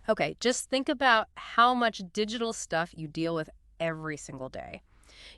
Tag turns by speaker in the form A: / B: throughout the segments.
A: Okay, just think about how much digital stuff you deal with every single day.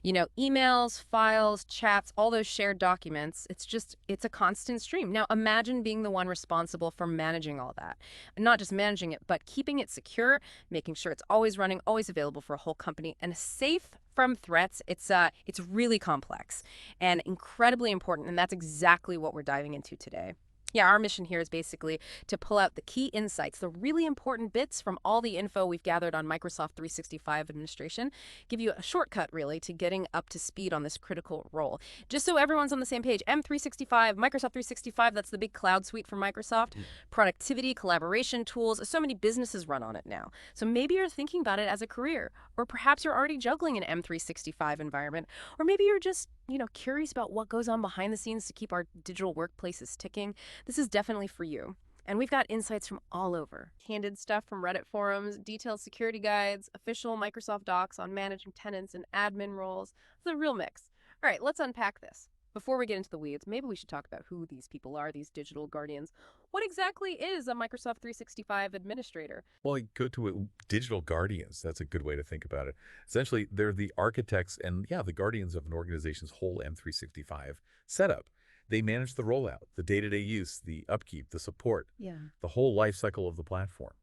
A: Emails, files, chats, all those shared documents. It's a constant stream. Now, imagine being the one responsible for managing all that. And not just managing it, but keeping it secure, making sure it's always running, always available for a whole company, and safe from threats. It's really complex and incredibly important, and that's exactly what we're diving into today. Yeah, our mission here is basically to pull out the key insights, the really important bits from all the info we've gathered on Microsoft 365 administration, give you a shortcut, really, to getting up to speed on this critical role. Just so everyone's on the same page, M365, Microsoft 365, that's the big cloud suite from Microsoft, productivity, collaboration tools, so many businesses run on it now. So maybe you're thinking about it as a career, or perhaps you're already juggling an M365 environment, or maybe you're just, curious about what goes on behind the scenes to keep our digital workplaces ticking. This is definitely for you. And we've got insights from all over. Candid stuff from Reddit forums, detailed security guides, official Microsoft docs on managing tenants and admin roles. It's a real mix. All right, let's unpack this. Before we get into the weeds, maybe we should talk about who these people are, these digital guardians. What exactly is a Microsoft 365 administrator?
B: Well, you go to digital guardians. That's a good way to think about it. Essentially, they're the architects and, yeah, the guardians of an organization's whole M365 setup. They manage the rollout, the day-to-day use, the upkeep, the support, the whole life cycle of the platform.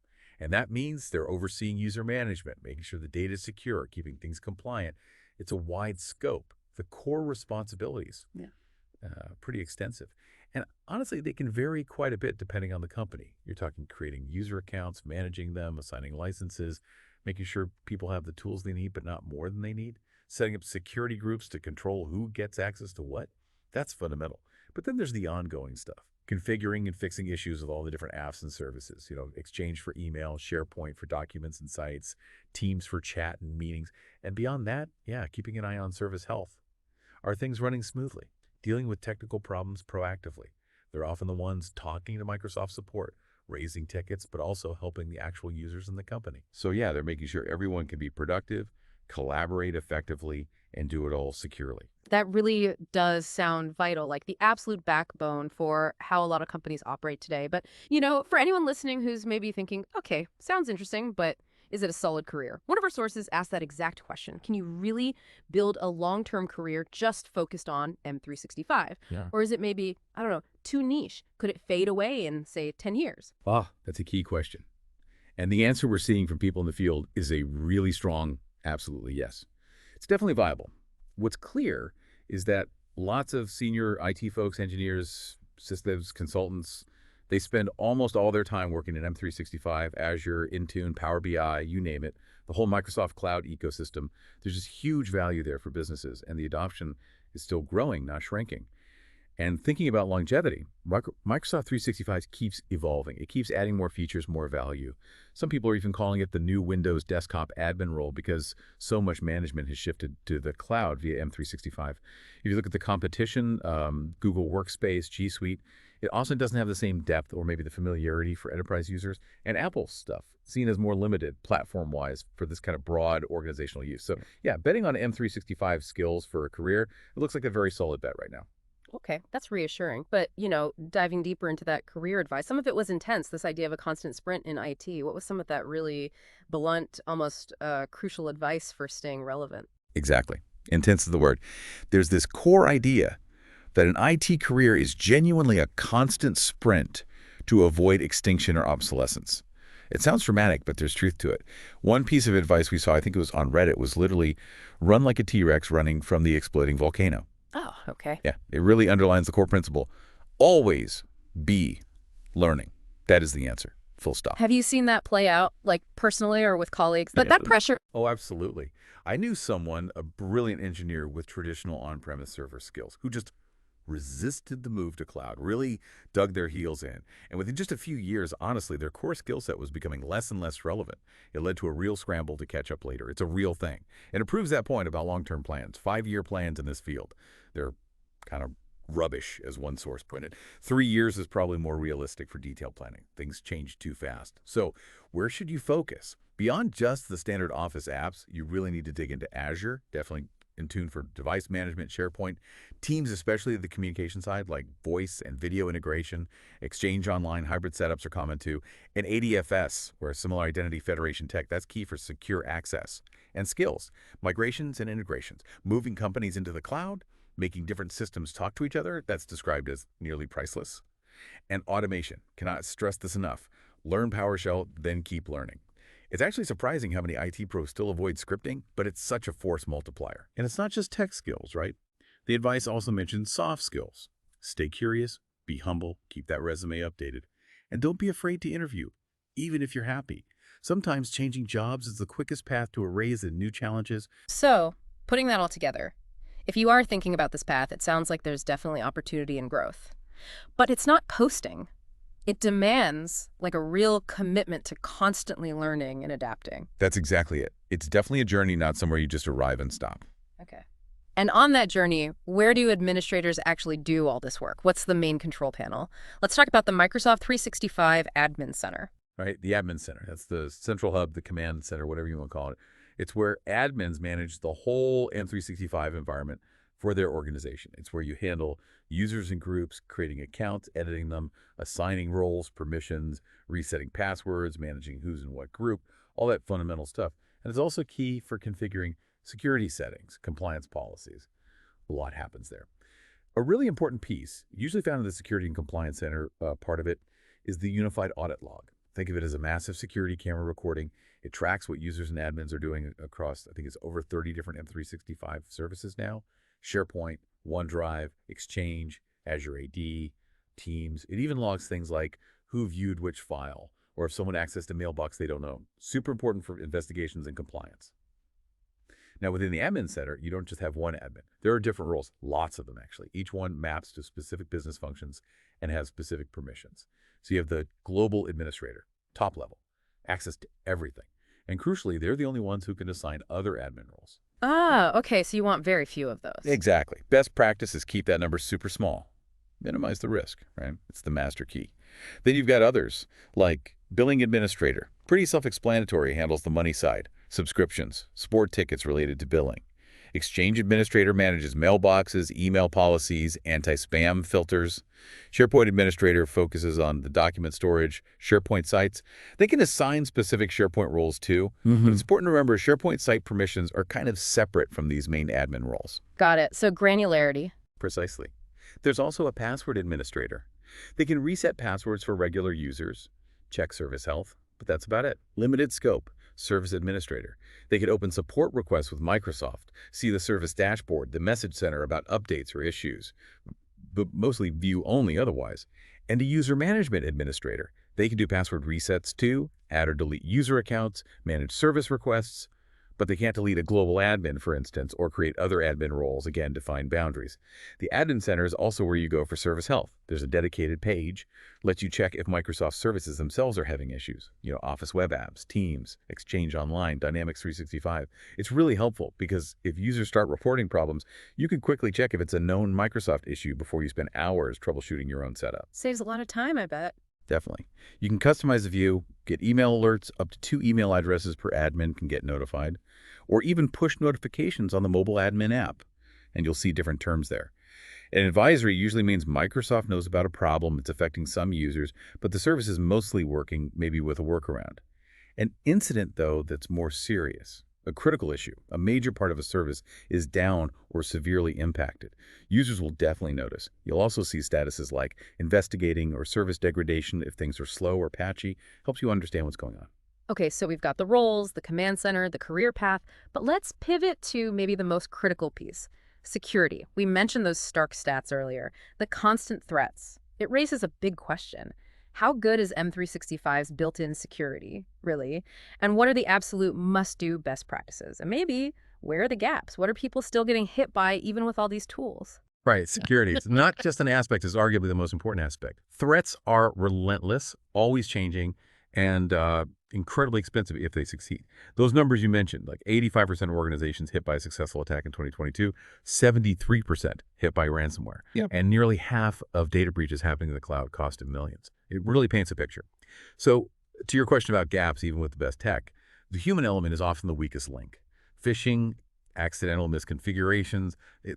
B: And that means they're overseeing user management, making sure the data is secure, keeping things compliant. It's a wide scope. The core responsibilities, pretty extensive. And honestly, they can vary quite a bit depending on the company. You're talking creating user accounts, managing them, assigning licenses, making sure people have the tools they need but not more than they need, setting up security groups to control who gets access to what. That's fundamental. But then there's the ongoing stuff, configuring and fixing issues with all the different apps and services, Exchange for email, SharePoint for documents and sites, Teams for chat and meetings. And beyond that, keeping an eye on service health. Are things running smoothly? Dealing with technical problems proactively. They're often the ones talking to Microsoft support, raising tickets, but also helping the actual users in the company. So they're making sure everyone can be productive, collaborate effectively, and do it all securely.
A: That really does sound vital, like the absolute backbone for how a lot of companies operate today. But, for anyone listening who's maybe thinking, okay, sounds interesting, but is it a solid career? One of our sources asked that exact question. Can you really build a long-term career just focused on M365?
B: Yeah.
A: Or is it maybe, I don't know, too niche? Could it fade away in, say, 10 years?
B: That's a key question. And the answer we're seeing from people in the field is a really strong, absolutely yes. It's definitely viable. What's clear is that lots of senior IT folks, engineers, systems consultants, they spend almost all their time working in M365, Azure, Intune, Power BI, you name it, the whole Microsoft cloud ecosystem. There's just huge value there for businesses, and the adoption is still growing, not shrinking. And thinking about longevity, Microsoft 365 keeps evolving. It keeps adding more features, more value. Some people are even calling it the new Windows desktop admin role because so much management has shifted to the cloud via M365. If you look at the competition, Google Workspace, G Suite, it also doesn't have the same depth or maybe the familiarity for enterprise users. And Apple's stuff, seen as more limited platform-wise for this kind of broad organizational use. So betting on M365 skills for a career, it looks like a very solid bet right now.
A: Okay, that's reassuring. But, diving deeper into that career advice, some of it was intense, this idea of a constant sprint in IT. What was some of that really blunt, almost crucial advice for staying relevant?
B: Exactly. Intense is the word. There's this core idea that an IT career is genuinely a constant sprint to avoid extinction or obsolescence. It sounds dramatic, but there's truth to it. One piece of advice we saw, I think it was on Reddit, was literally run like a T-Rex running from the exploding volcano.
A: Oh, okay.
B: Yeah, it really underlines the core principle. Always be learning. That is the answer. Full stop.
A: Have you seen that play out, like personally or with colleagues? But that pressure.
B: Oh, absolutely. I knew someone, a brilliant engineer with traditional on-premise server skills, who just resisted the move to cloud, really dug their heels in. And within just a few years, honestly, their core skill set was becoming less and less relevant. It led to a real scramble to catch up later. It's a real thing. And it proves that point about long-term plans, 5-year plans in this field. They're kind of rubbish, as one source put it. 3 years is probably more realistic for detailed planning. Things change too fast. So where should you focus? Beyond just the standard Office apps, you really need to dig into Azure, definitely Intune for device management, SharePoint, Teams, especially the communication side, like voice and video integration, Exchange Online, hybrid setups are common too, and ADFS, where similar identity federation tech, that's key for secure access. And skills, migrations and integrations, moving companies into the cloud, making different systems talk to each other, that's described as nearly priceless. And automation, cannot stress this enough. Learn PowerShell, then keep learning. It's actually surprising how many IT pros still avoid scripting, but it's such a force multiplier. And it's not just tech skills, right? The advice also mentions soft skills. Stay curious, be humble, keep that resume updated, and don't be afraid to interview, even if you're happy. Sometimes changing jobs is the quickest path to a raise and new challenges.
A: So, putting that all together, if you are thinking about this path, it sounds like there's definitely opportunity and growth. But it's not coasting. It demands like a real commitment to constantly learning and adapting.
B: That's exactly it. It's definitely a journey, not somewhere you just arrive and stop.
A: Okay. And on that journey, where do administrators actually do all this work? What's the main control panel? Let's talk about the Microsoft 365 Admin Center.
B: Right? The admin center. That's the central hub, the command center, whatever you want to call it. It's where admins manage the whole M365 environment for their organization. It's where you handle users and groups, creating accounts, editing them, assigning roles, permissions, resetting passwords, managing who's in what group, all that fundamental stuff. And it's also key for configuring security settings, compliance policies. A lot happens there. A really important piece, usually found in the Security and Compliance Center part of it, is the Unified Audit Log. Think of it as a massive security camera recording. It tracks what users and admins are doing across, I think it's over 30 different M365 services now. SharePoint, OneDrive, Exchange, Azure AD, Teams. It even logs things like who viewed which file, or if someone accessed a mailbox they don't know. Super important for investigations and compliance. Now, within the Admin Center, you don't just have one admin. There are different roles, lots of them actually. Each one maps to specific business functions and has specific permissions. So you have the global administrator, top level, access to everything. And crucially, they're the only ones who can assign other admin roles.
A: Ah, okay, so you want very few of those.
B: Exactly. Best practice is keep that number super small. Minimize the risk, right? It's the master key. Then you've got others, like billing administrator. Pretty self-explanatory, handles the money side, subscriptions, support tickets related to billing. Exchange administrator manages mailboxes, email policies, anti-spam filters. SharePoint administrator focuses on the document storage, SharePoint sites. They can assign specific SharePoint roles too, but it's important to remember SharePoint site permissions are kind of separate from these main admin roles.
A: Got it. So granularity.
B: Precisely. There's also a password administrator. They can reset passwords for regular users, check service health, but that's about it. Limited scope. Service administrator. They could open support requests with Microsoft, see the service dashboard, the message center about updates or issues, but mostly view only otherwise. And a user management administrator. They can do password resets too, add or delete user accounts, manage service requests, but they can't delete a global admin, for instance, or create other admin roles, again, define boundaries. The Admin Center is also where you go for service health. There's a dedicated page, lets you check if Microsoft services themselves are having issues. Office web apps, Teams, Exchange Online, Dynamics 365. It's really helpful because if users start reporting problems, you can quickly check if it's a known Microsoft issue before you spend hours troubleshooting your own setup.
A: Saves a lot of time, I bet.
B: Definitely. You can customize the view, get email alerts, up to 2 email addresses per admin can get notified, or even push notifications on the mobile admin app, and you'll see different terms there. An advisory usually means Microsoft knows about a problem, it's affecting some users, but the service is mostly working, maybe with a workaround. An incident, though, that's more serious, a critical issue, a major part of a service is down or severely impacted. Users will definitely notice. You'll also see statuses like investigating or service degradation if things are slow or patchy, helps you understand what's going on.
A: Okay, so we've got the roles, the command center, the career path, but let's pivot to maybe the most critical piece, security. We mentioned those stark stats earlier, the constant threats. It raises a big question. How good is M365's built-in security, really? And what are the absolute must-do best practices? And maybe, where are the gaps? What are people still getting hit by even with all these tools?
B: Right, security. It's not just an aspect, it's arguably the most important aspect. Threats are relentless, always changing, and incredibly expensive if they succeed. Those numbers you mentioned, like 85% of organizations hit by a successful attack in 2022, 73% hit by ransomware, and nearly half of data breaches happening in the cloud cost millions. It really paints a picture. So to your question about gaps, even with the best tech, the human element is often the weakest link. Phishing accidental misconfigurations.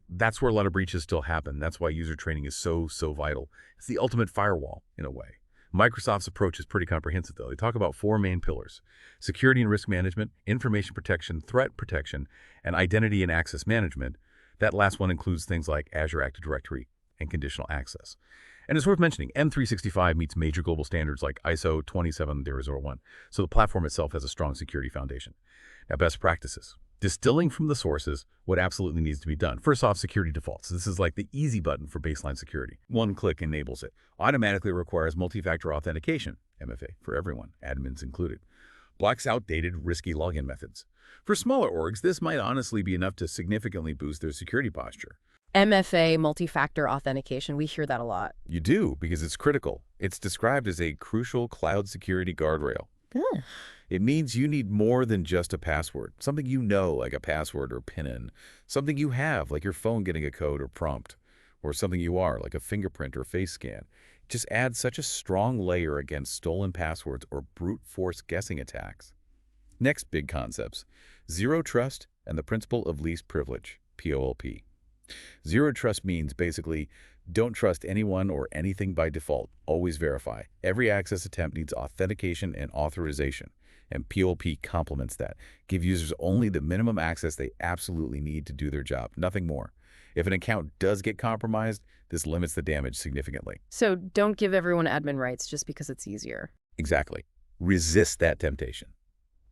B: That's where a lot of breaches still happen. That's why user training is so vital. It's the ultimate firewall, in a way. Microsoft's approach is pretty comprehensive, though. They talk about 4 main pillars: security and risk management, information protection, threat protection, and identity and access management. That last one includes things like Azure Active Directory and conditional access. And it's worth mentioning, M365 meets major global standards like ISO 27001, so the platform itself has a strong security foundation. Now, best practices. Distilling from the sources what absolutely needs to be done. First off, security defaults. This is like the easy button for baseline security. One click enables it. Automatically requires multi-factor authentication, MFA, for everyone, admins included. Blocks outdated, risky login methods. For smaller orgs, this might honestly be enough to significantly boost their security posture.
A: MFA, multi-factor authentication, we hear that a lot.
B: You do, because it's critical. It's described as a crucial cloud security guardrail. It means you need more than just a password, something you know, like a password or PIN, something you have, like your phone getting a code or prompt, or something you are, like a fingerprint or face scan. Just add such a strong layer against stolen passwords or brute force guessing attacks. Next big concepts: zero trust and the principle of least privilege, POLP. Zero trust means basically don't trust anyone or anything by default. Always verify. Every access attempt needs authentication and authorization, and POLP complements that. Give users only the minimum access they absolutely need to do their job, nothing more. If an account does get compromised, this limits the damage significantly.
A: So don't give everyone admin rights just because it's easier.
B: Exactly. Resist that temptation.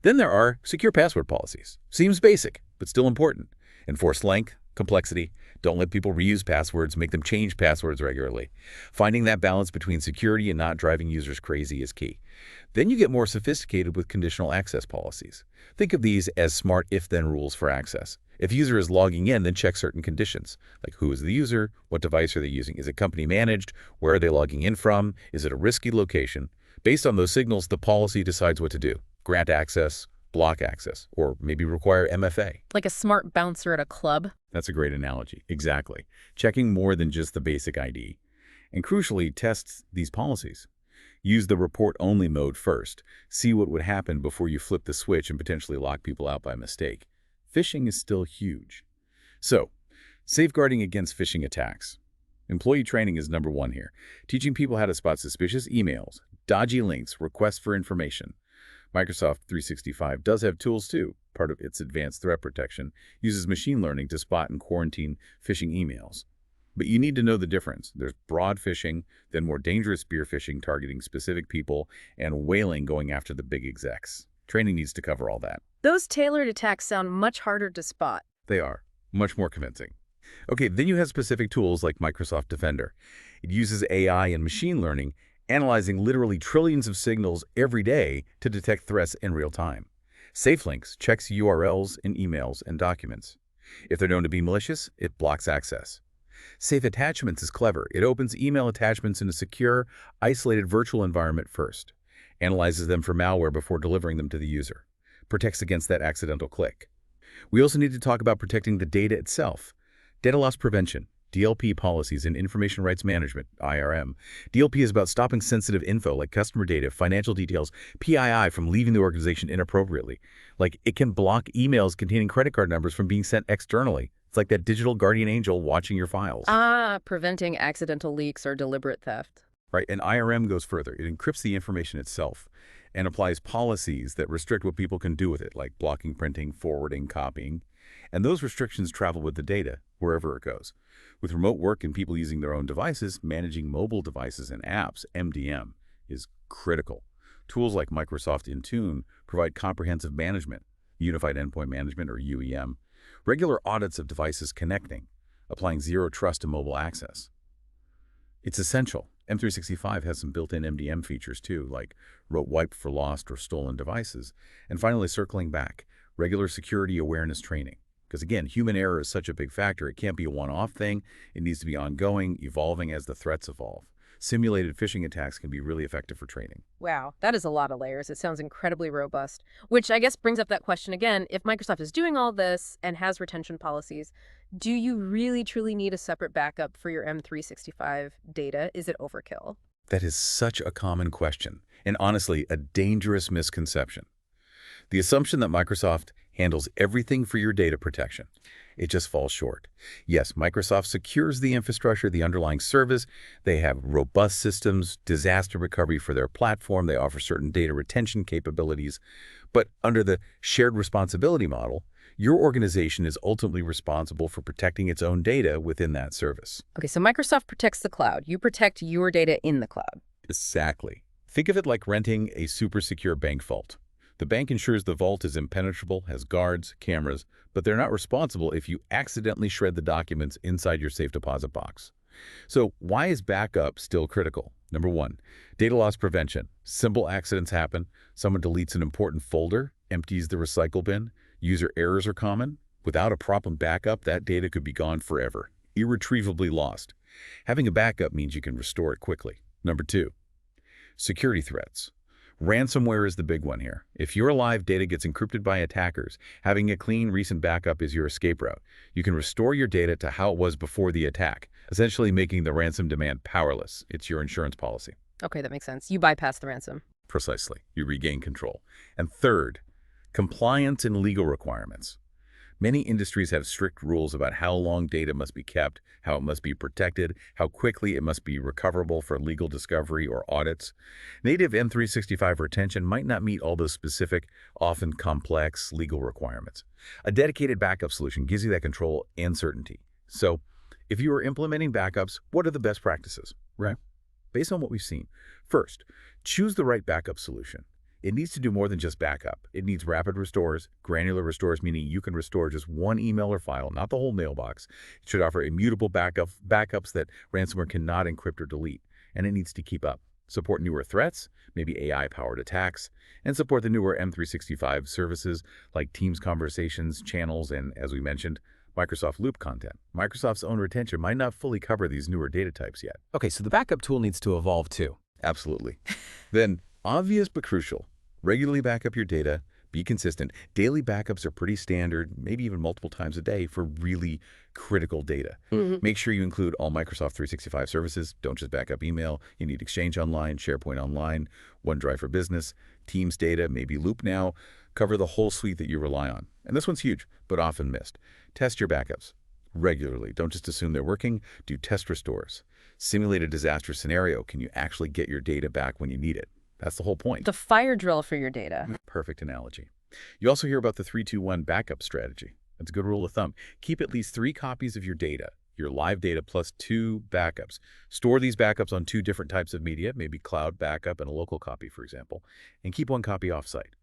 B: Then there are secure password policies. Seems basic, but still important. Enforce length, complexity. Don't let people reuse passwords, make them change passwords regularly. Finding that balance between security and not driving users crazy is key. Then you get more sophisticated with conditional access policies. Think of these as smart if-then rules for access. If a user is logging in, then check certain conditions, like who is the user, what device are they using, is it company managed, where are they logging in from, is it a risky location. Based on those signals, the policy decides what to do: grant access, block access, or maybe require MFA.
A: Like a smart bouncer at a club?
B: That's a great analogy. Exactly. Checking more than just the basic ID. And crucially, test these policies. Use the report-only mode first. See what would happen before you flip the switch and potentially lock people out by mistake. Phishing is still huge. So, safeguarding against phishing attacks. Employee training is number 1 here. Teaching people how to spot suspicious emails, dodgy links, requests for information. Microsoft 365 does have tools too. Part of its advanced threat protection uses machine learning to spot and quarantine phishing emails. But you need to know the difference. There's broad phishing, then more dangerous spear phishing targeting specific people, and whaling going after the big execs. Training needs to cover all that.
A: Those tailored attacks sound much harder to spot.
B: They are. Much more convincing. Okay, then you have specific tools like Microsoft Defender. It uses AI and machine learning, analyzing literally trillions of signals every day to detect threats in real time. SafeLinks checks URLs in emails and documents. If they're known to be malicious, it blocks access. Safe Attachments is clever. It opens email attachments in a secure, isolated virtual environment first, analyzes them for malware before delivering them to the user, protects against that accidental click. We also need to talk about protecting the data itself. Data loss prevention, DLP policies, and information rights management, IRM. DLP is about stopping sensitive info like customer data, financial details, PII from leaving the organization inappropriately. Like, it can block emails containing credit card numbers from being sent externally. It's like that digital guardian angel watching your files.
A: Preventing accidental leaks or deliberate theft.
B: Right, and IRM goes further. It encrypts the information itself and applies policies that restrict what people can do with it, like blocking printing, forwarding, copying. And those restrictions travel with the data, wherever it goes. With remote work and people using their own devices, managing mobile devices and apps, MDM, is critical. Tools like Microsoft Intune provide comprehensive management, Unified Endpoint Management, or UEM, regular audits of devices connecting, applying zero trust to mobile access. It's essential. M365 has some built-in MDM features too, like rote wipe for lost or stolen devices. And finally, circling back, regular security awareness training. Because again, human error is such a big factor. It can't be a one-off thing. It needs to be ongoing, evolving as the threats evolve. Simulated phishing attacks can be really effective for training.
A: Wow, that is a lot of layers. It sounds incredibly robust, which I guess brings up that question again. If Microsoft is doing all this and has retention policies, do you really truly need a separate backup for your M365 data? Is it overkill?
B: That is such a common question, and honestly, a dangerous misconception. The assumption that Microsoft handles everything for your data protection. It just falls short. Yes, Microsoft secures the infrastructure, the underlying service. They have robust systems, disaster recovery for their platform. They offer certain data retention capabilities. But under the shared responsibility model, your organization is ultimately responsible for protecting its own data within that service.
A: Okay, so Microsoft protects the cloud. You protect your data in the cloud.
B: Exactly. Think of it like renting a super secure bank vault. The bank ensures the vault is impenetrable, has guards, cameras, but they're not responsible if you accidentally shred the documents inside your safe deposit box. So why is backup still critical? Number one, data loss prevention. Simple accidents happen. Someone deletes an important folder, empties the recycle bin. User errors are common. Without a proper backup, that data could be gone forever, irretrievably lost. Having a backup means you can restore it quickly. Number two, security threats. Ransomware is the big one here. If your live data gets encrypted by attackers, having a clean, recent backup is your escape route. You can restore your data to how it was before the attack, essentially making the ransom demand powerless. It's your insurance policy.
A: Okay, that makes sense. You bypass the ransom.
B: Precisely. You regain control. And third, compliance and legal requirements. Many industries have strict rules about how long data must be kept, how it must be protected, how quickly it must be recoverable for legal discovery or audits. Native M365 retention might not meet all those specific, often complex legal requirements. A dedicated backup solution gives you that control and certainty. So, if you are implementing backups, what are the best practices? Right. Based on what we've seen, first, choose the right backup solution. It needs to do more than just backup. It needs rapid restores, granular restores, meaning you can restore just one email or file, not the whole mailbox. It should offer immutable backups that ransomware cannot encrypt or delete. And it needs to keep up. Support newer threats, maybe AI-powered attacks, and support the newer M365 services like Teams conversations, channels, and, as we mentioned, Microsoft Loop content. Microsoft's own retention might not fully cover these newer data types yet.
C: Okay, so the backup tool needs to evolve too.
B: Absolutely. Then, obvious but crucial, regularly back up your data, be consistent. Daily backups are pretty standard, maybe even multiple times a day for really critical data. Make sure you include all Microsoft 365 services. Don't just back up email. You need Exchange Online, SharePoint Online, OneDrive for Business, Teams data, maybe Loop Now. Cover the whole suite that you rely on. And this one's huge, but often missed. Test your backups regularly. Don't just assume they're working. Do test restores. Simulate a disaster scenario. Can you actually get your data back when you need it? That's the whole point.
A: The fire drill for your data.
B: Perfect analogy. You also hear about the 3-2-1 backup strategy. That's a good rule of thumb. Keep at least 3 copies of your data, your live data, plus 2 backups. Store these backups on 2 different types of media, maybe cloud backup and a local copy, for example, and keep 1 copy offsite.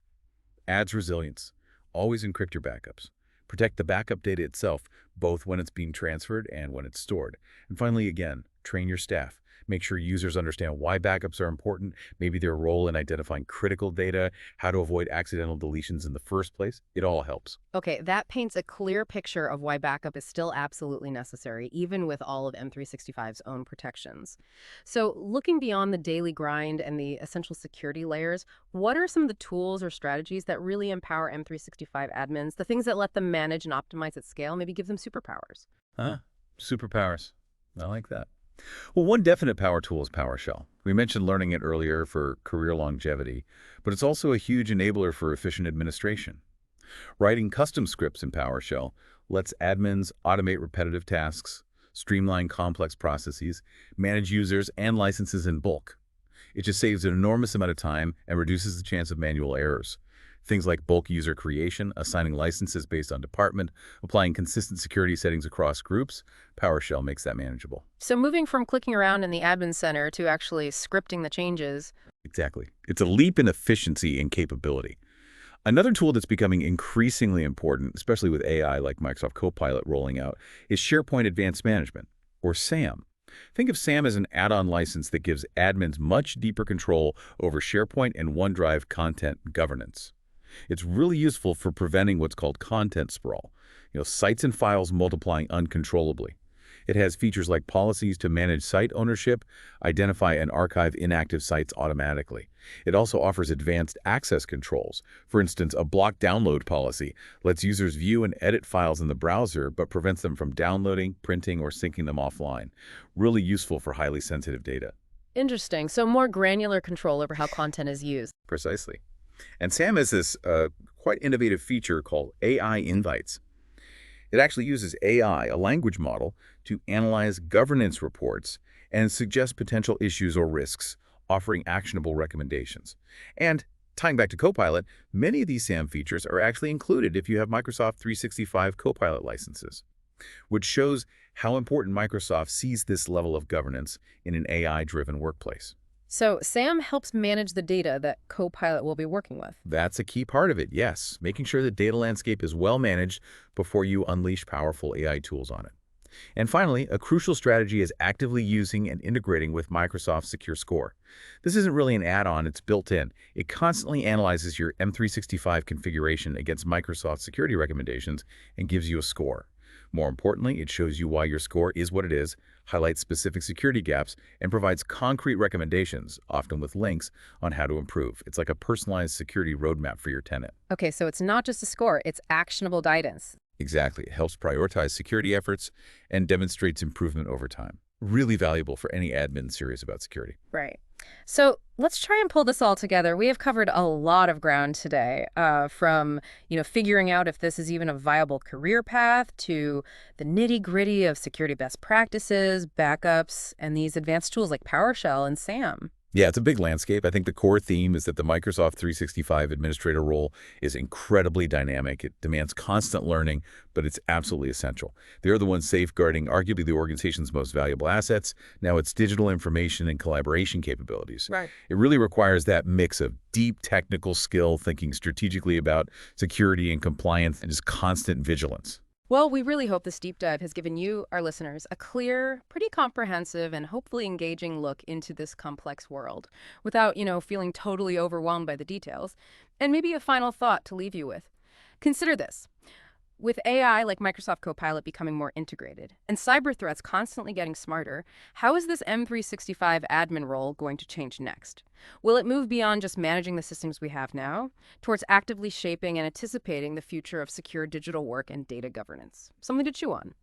B: Adds resilience. Always encrypt your backups. Protect the backup data itself, both when it's being transferred and when it's stored. And finally, again, train your staff. Make sure users understand why backups are important, maybe their role in identifying critical data, how to avoid accidental deletions in the first place. It all helps.
A: Okay, that paints a clear picture of why backup is still absolutely necessary, even with all of M365's own protections. So looking beyond the daily grind and the essential security layers, what are some of the tools or strategies that really empower M365 admins, the things that let them manage and optimize at scale, maybe give them superpowers?
B: Superpowers. I like that. Well, one definite power tool is PowerShell. We mentioned learning it earlier for career longevity, but it's also a huge enabler for efficient administration. Writing custom scripts in PowerShell lets admins automate repetitive tasks, streamline complex processes, manage users and licenses in bulk. It just saves an enormous amount of time and reduces the chance of manual errors. Things like bulk user creation, assigning licenses based on department, applying consistent security settings across groups, PowerShell makes that manageable.
A: So moving from clicking around in the admin center to actually scripting the changes.
B: Exactly. It's a leap in efficiency and capability. Another tool that's becoming increasingly important, especially with AI like Microsoft Copilot rolling out, is SharePoint Advanced Management, or SAM. Think of SAM as an add-on license that gives admins much deeper control over SharePoint and OneDrive content governance. It's really useful for preventing what's called content sprawl, sites and files multiplying uncontrollably. It has features like policies to manage site ownership, identify and archive inactive sites automatically. It also offers advanced access controls. For instance, a block download policy lets users view and edit files in the browser, but prevents them from downloading, printing, or syncing them offline. Really useful for highly sensitive data.
A: Interesting. So more granular control over how content is used.
B: Precisely. And SAM has this
D: quite innovative feature called AI Invites. It actually uses AI, a language model, to analyze governance reports and suggest potential issues or risks, offering actionable recommendations. And tying back to Copilot, many of these SAM features are actually included if you have Microsoft 365 Copilot licenses, which shows how important Microsoft sees this level of governance in an AI-driven workplace.
A: So Sam helps manage the data that Copilot will be working with.
D: That's a key part of it, yes, making sure the data landscape is well managed before you unleash powerful AI tools on it. And finally, a crucial strategy is actively using and integrating with Microsoft Secure Score. This isn't really an add-on, it's built in. It constantly analyzes your M365 configuration against Microsoft security recommendations and gives you a score. More importantly, it shows you why your score is what it is, highlights specific security gaps, and provides concrete recommendations, often with links, on how to improve. It's like a personalized security roadmap for your tenant.
A: Okay, so it's not just a score, it's actionable guidance.
D: Exactly. It helps prioritize security efforts and demonstrates improvement over time. Really valuable for any admin serious about security.
A: Right. So let's try and pull this all together. We have covered a lot of ground today, from, figuring out if this is even a viable career path to the nitty-gritty of security best practices, backups, and these advanced tools like PowerShell and SAM.
D: Yeah, it's a big landscape. I think the core theme is that the Microsoft 365 administrator role is incredibly dynamic. It demands constant learning, but it's absolutely essential. They're the ones safeguarding arguably the organization's most valuable assets. Now it's digital information and collaboration capabilities.
A: Right.
D: It really requires that mix of deep technical skill, thinking strategically about security and compliance, and just constant vigilance.
A: Well, we really hope this deep dive has given you, our listeners, a clear, pretty comprehensive, and hopefully engaging look into this complex world without, feeling totally overwhelmed by the details. And maybe a final thought to leave you with. Consider this. With AI like Microsoft Copilot becoming more integrated and cyber threats constantly getting smarter, how is this M365 admin role going to change next? Will it move beyond just managing the systems we have now towards actively shaping and anticipating the future of secure digital work and data governance? Something to chew on.